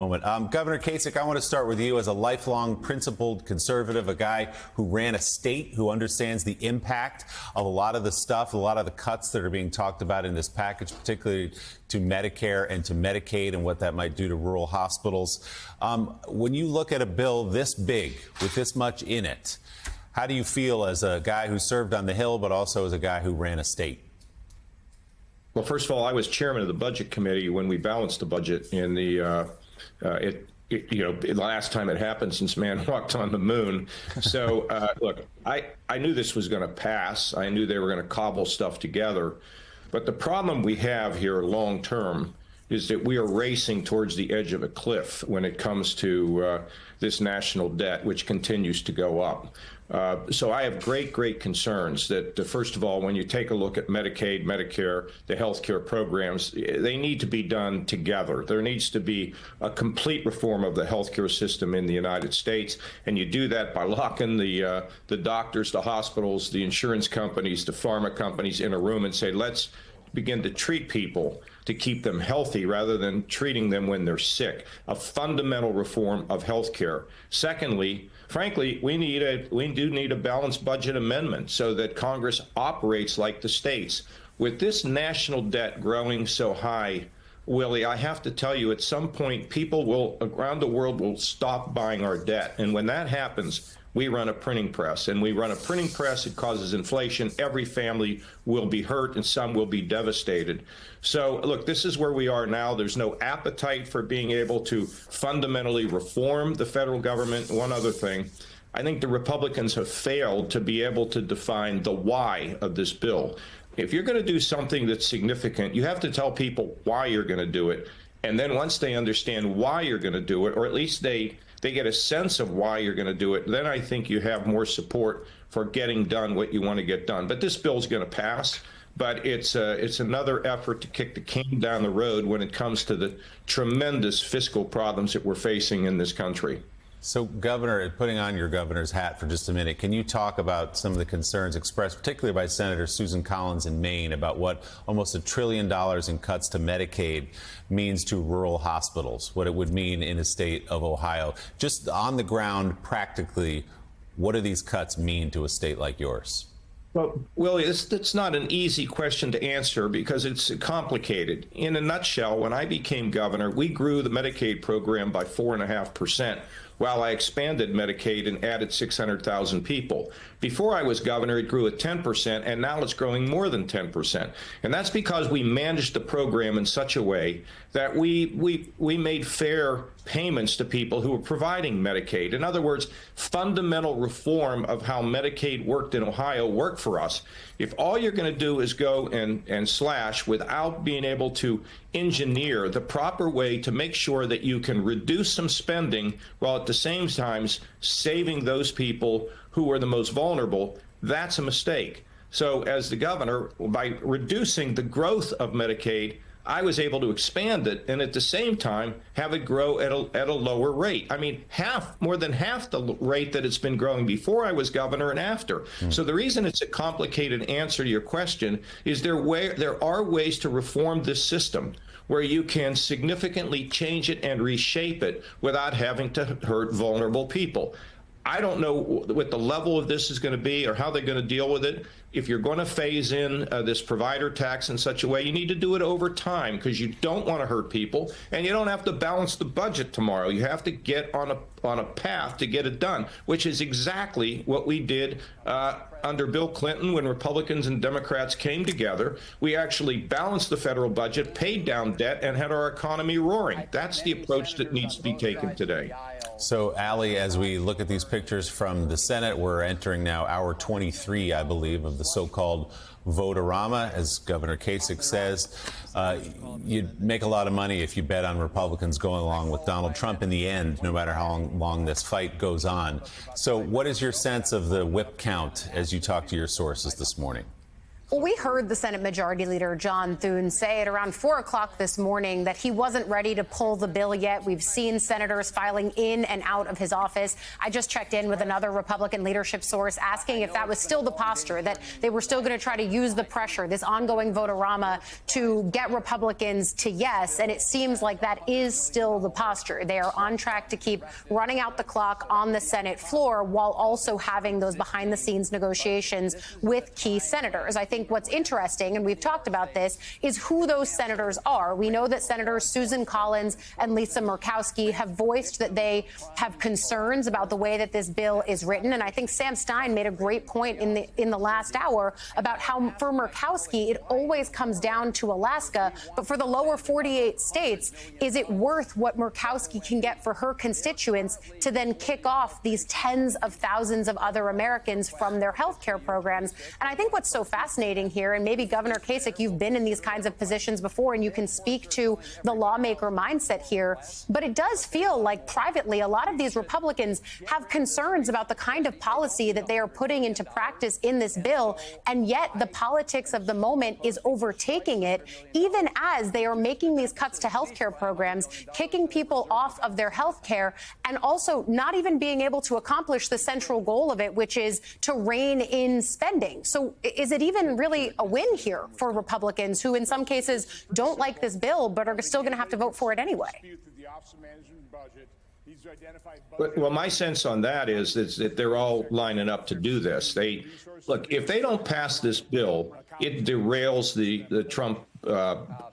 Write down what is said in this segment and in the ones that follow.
Moment. Governor Kasich, I want to start with you as a lifelong principled conservative, a guy who ran a state, who understands the impact of a lot of the stuff, a lot of the cuts that are being talked about in this package, particularly to Medicare and to Medicaid and what that might do to rural hospitals. When you look at a bill this big with this much in it, how do you feel as a guy who served on the Hill, but also as a guy who ran a state? Well, first of all, I was chairman of the Budget Committee when we balanced the budget in the the last time it happened since man walked on the moon. So, look, I knew this was going to pass. I knew they were going to cobble stuff together. But the problem we have here long term is that we are racing towards the edge of a cliff when it comes to this national debt, which continues to go up. So I have great concerns that, first of all, when you take a look at Medicaid, Medicare, the health care programs, they need to be done together. There needs to be a complete reform of the health care system in the United States. And you do that by locking the doctors, the hospitals, the insurance companies, the pharma companies in a room and say, let's begin to treat people to keep them healthy rather than treating them when they're sick. A fundamental reform of health care. Secondly, frankly, we do need a balanced budget amendment so that Congress operates like the states. With this national debt growing so high, Willie, I have to tell you, at some point, people around the world will stop buying our debt. And when that happens, we run a printing press. And we run a printing press, it causes inflation. Every family will be hurt and some will be devastated. So, look, this is where we are now. There's no appetite for being able to fundamentally reform the federal government. One other thing, I think the Republicans have failed to be able to define the why of this bill. If you're going to do something that's significant, you have to tell people why you're going to do it. And then once they understand why you're going to do it, or at least they get a sense of why you're going to do it, then I think you have more support for getting done what you want to get done. But this bill is going to pass. But it's another effort to kick the can down the road when it comes to the tremendous fiscal problems that we're facing in this country. So, Governor, putting on your governor's hat for just a minute, can you talk about some of the concerns expressed, particularly by Senator Susan Collins in Maine, about what almost $1 trillion in cuts to Medicaid means to rural hospitals, what it would mean in the state of Ohio? Just on the ground, practically, what do these cuts mean to a state like yours? Well, Willie, that's not an easy question to answer because it's complicated. In a nutshell, when I became governor, we grew the Medicaid program by 4.5%. While I expanded Medicaid and added 600,000 people. Before I was governor, it grew at 10%, and now it's growing more than 10%. And that's because we managed the program in such a way that we made fair payments to people who were providing Medicaid. In other words, fundamental reform of how Medicaid worked in Ohio worked for us. If all you're going to do is go and slash without being able to engineer the proper way to make sure that you can reduce some spending while at the same time saving those people who are the most vulnerable, that's a mistake. So as the governor, by reducing the growth of Medicaid, I was able to expand it and at the same time have it grow at a lower rate. I mean, more than half the rate that it's been growing before I was governor and after. So the reason it's a complicated answer to your question is there are ways to reform this system where you can significantly change it and reshape it without having to hurt vulnerable people. I don't know what the level of this is going to be or how they're going to deal with it. If you're going to phase in this provider tax in such a way, you need to do it over time because you don't want to hurt people and you don't have to balance the budget tomorrow. You have to get on a path to get it done, which is exactly what we did under Bill Clinton when Republicans and Democrats came together. We actually balanced the federal budget, paid down debt, and had our economy roaring. That's the approach that needs to be taken today. So, Ali, as we look at these pictures from the Senate, we're entering now hour 23, I believe, of the so-called vote-a-rama, as Governor Kasich says. You'd make a lot of money if you bet on Republicans going along with Donald Trump in the end, no matter how long this fight goes on. So what is your sense of the whip count as you talk to your sources this morning? Well, we heard the Senate Majority Leader John Thune say at around 4 o'clock this morning that he wasn't ready to pull the bill yet. We've seen senators filing in and out of his office. I just checked in with another Republican leadership source asking if that was still the posture, that they were still going to try to use the pressure, this ongoing vote-a-rama, to get Republicans to yes. And it seems like that is still the posture. They are on track to keep running out the clock on the Senate floor while also having those behind-the-scenes negotiations with key senators. I think what's interesting, and we've talked about this, is who those senators are. We know that Senators Susan Collins and Lisa Murkowski have voiced that they have concerns about the way that this bill is written. And I think Sam Stein made a great point in the last hour about how for Murkowski, it always comes down to Alaska. But for the lower 48 states, is it worth what Murkowski can get for her constituents to then kick off these tens of thousands of other Americans from their health care programs? And I think what's so fascinating here, and maybe Governor Kasich, you've been in these kinds of positions before and you can speak to the lawmaker mindset here, but it does feel like privately a lot of these Republicans have concerns about the kind of policy that they are putting into practice in this bill, and yet the politics of the moment is overtaking it, even as they are making these cuts to health care programs, kicking people off of their health care, and also not even being able to accomplish the central goal of it, which is to rein in spending. So is it even really a win here for Republicans who in some cases don't like this bill but are still going to have to vote for it anyway? Well, my sense on that is that they're all lining up to do this. Look, if they don't pass this bill, it derails the Trump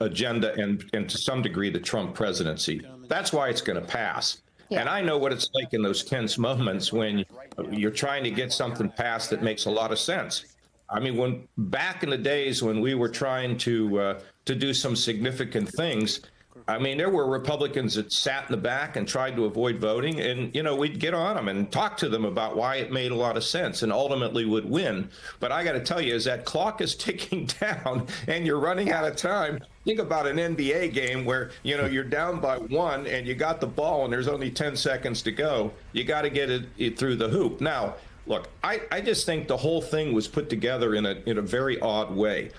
agenda and to some degree the Trump presidency. That's why it's going to pass. Yeah. And I know what it's like in those tense moments when you're trying to get something passed that makes a lot of sense. I mean, when back in the days when we were trying to do some significant things, I mean, there were Republicans that sat in the back and tried to avoid voting, and, you know, we'd get on them and talk to them about why it made a lot of sense and ultimately would win. But I got to tell you, as that clock is ticking down and you're running out of time, think about an NBA game where, you know, you're down by one and you got the ball and there's only 10 seconds to go. You got to get it through the hoop. Now, look, I just think the whole thing was put together in a very odd way.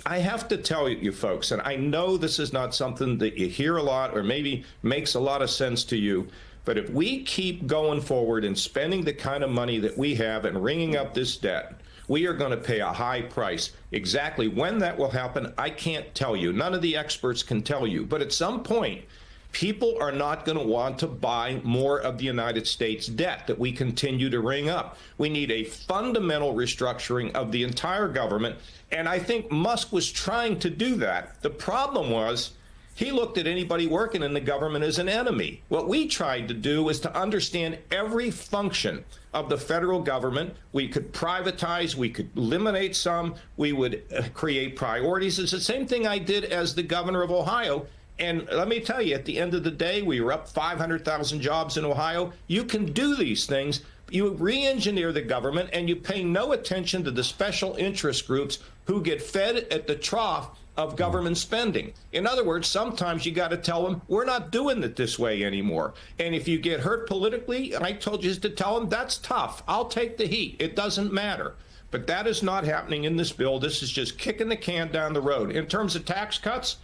I have to tell you folks, and I know this is not something that you hear a lot or maybe makes a lot of sense to you, but if we keep going forward and spending the kind of money that we have and ringing up this debt, we are going to pay a high price. Exactly when that will happen, I can't tell you. None of the experts can tell you. But at some point, people are not going to want to buy more of the United States debt that we continue to ring up. We need a fundamental restructuring of the entire government. And I think Musk was trying to do that. The problem was he looked at anybody working in the government as an enemy. What we tried to do was to understand every function of the federal government. We could privatize, we could eliminate some, we would create priorities. It's the same thing I did as the governor of Ohio. And let me tell you, at the end of the day, we were up 500,000 jobs in Ohio. You can do these things. You re-engineer the government and you pay no attention to the special interest groups who get fed at the trough of government spending. In other words, sometimes you got to tell them, we're not doing it this way anymore. And if you get hurt politically, I told you to tell them, that's tough. I'll take the heat. It doesn't matter. But that is not happening in this bill. This is just kicking the can down the road. In terms of tax cuts,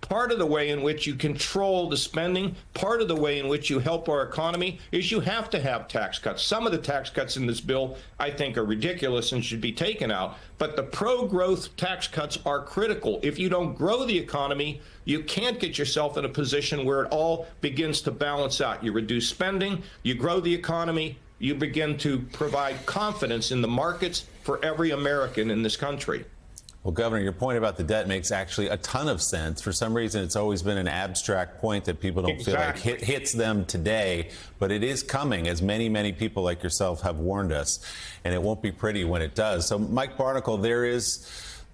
part of the way in which you control the spending, part of the way in which you help our economy is you have to have tax cuts. Some of the tax cuts in this bill, I think, are ridiculous and should be taken out. But the pro-growth tax cuts are critical. If you don't grow the economy, you can't get yourself in a position where it all begins to balance out. You reduce spending, you grow the economy, you begin to provide confidence in the markets for every American in this country. Well, Governor, your point about the debt makes actually a ton of sense. For some reason, it's always been an abstract point that people don't feel like hits them today, but it is coming, as many, many people like yourself have warned us, and it won't be pretty when it does. So, Mike Barnicle, there is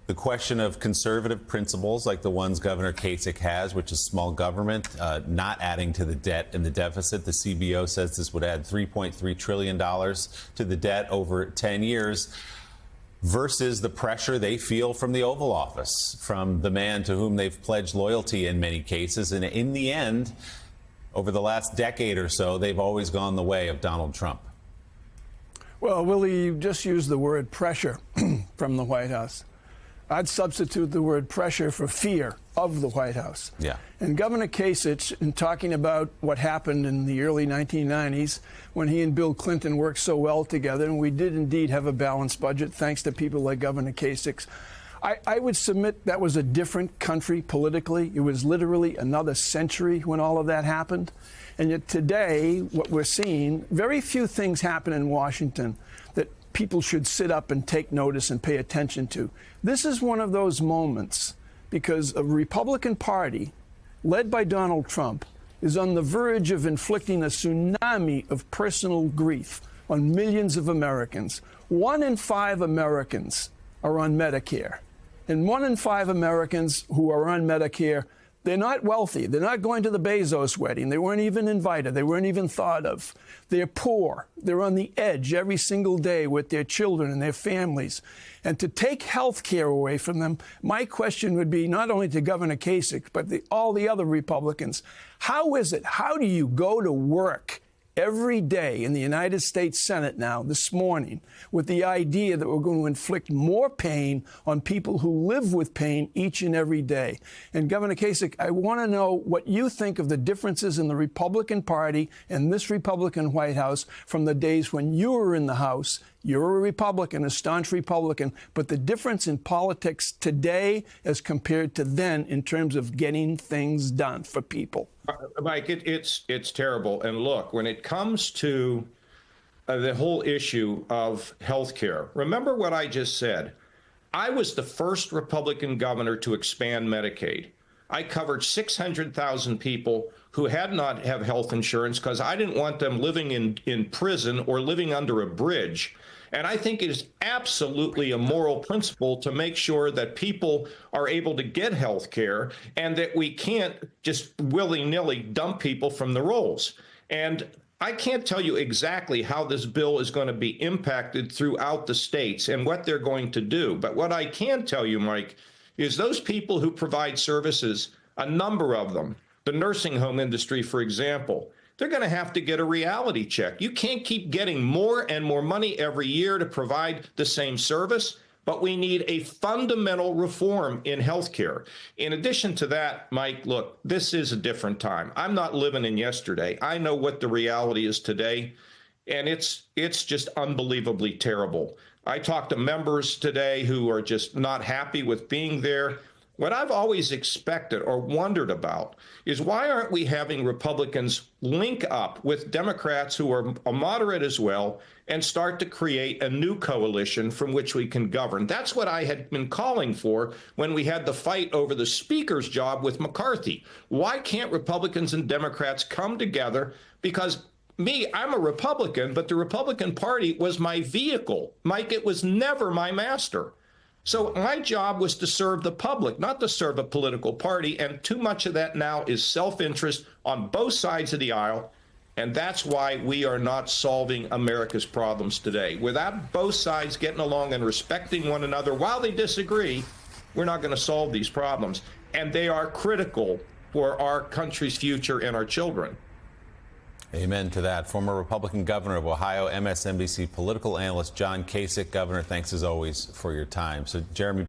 the question of conservative principles like the ones Governor Kasich has, which is small government, not adding to the debt and the deficit. The CBO says this would add $3.3 trillion to the debt over 10 years. Versus the pressure they feel from the Oval Office, from the man to whom they've pledged loyalty in many cases. And in the end, over the last decade or so, they've always gone the way of Donald Trump. Well, Willie, you just used the word pressure from the White House. I'd substitute the word pressure for fear of the White House. Yeah. And Governor Kasich, in talking about what happened in the early 1990s when he and Bill Clinton worked so well together, and we did indeed have a balanced budget thanks to people like Governor Kasich, I would submit that was a different country politically. It was literally another century when all of that happened. And yet today, what we're seeing, very few things happen in Washington that people should sit up and take notice and pay attention to. This is one of those moments because a Republican Party led by Donald Trump is on the verge of inflicting a tsunami of personal grief on millions of Americans. 1 in 5 Americans are on Medicare. And 1 in 5 Americans who are on Medicare, they're not wealthy. They're not going to the Bezos wedding. They weren't even invited. They weren't even thought of. They're poor. They're on the edge every single day with their children and their families. And to take health care away from them, my question would be not only to Governor Kasich, but all the other Republicans. How is it? How do you go to work every day in the United States Senate now, this morning, with the idea that we're going to inflict more pain on people who live with pain each and every day? And Governor Kasich, I want to know what you think of the differences in the Republican Party and this Republican White House from the days when you were in the House. You're a Republican, a staunch Republican, but the difference in politics today as compared to then in terms of getting things done for people. Mike, it's terrible. And look, when it comes to the whole issue of health care, remember what I just said. I was the first Republican governor to expand Medicaid. I covered 600,000 people who had not have health insurance because I didn't want them living in prison or living under a bridge. And I think it is absolutely a moral principle to make sure that people are able to get health care and that we can't just willy-nilly dump people from the rolls. And I can't tell you exactly how this bill is going to be impacted throughout the states and what they're going to do. But what I can tell you, Mike, is those people who provide services, a number of them, the nursing home industry, for example, they're going to have to get a reality check. You can't keep getting more and more money every year to provide the same service, but we need a fundamental reform in healthcare. In addition to that, Mike, look, this is a different time. I'm not living in yesterday. I know what the reality is today, and it's just unbelievably terrible. I talked to members today who are just not happy with being there. What I've always expected or wondered about is why aren't we having Republicans link up with Democrats who are moderate as well and start to create a new coalition from which we can govern? That's what I had been calling for when we had the fight over the speaker's job with McCarthy. Why can't Republicans and Democrats come together? Because I'm a Republican, but the Republican Party was my vehicle. Mike, it was never my master. So my job was to serve the public, not to serve a political party. And too much of that now is self-interest on both sides of the aisle. And that's why we are not solving America's problems today. Without both sides getting along and respecting one another while they disagree, we're not going to solve these problems. And they are critical for our country's future and our children. Amen to that. Former Republican governor of Ohio, MSNBC political analyst John Kasich. Governor, thanks as always for your time. So, Jeremy.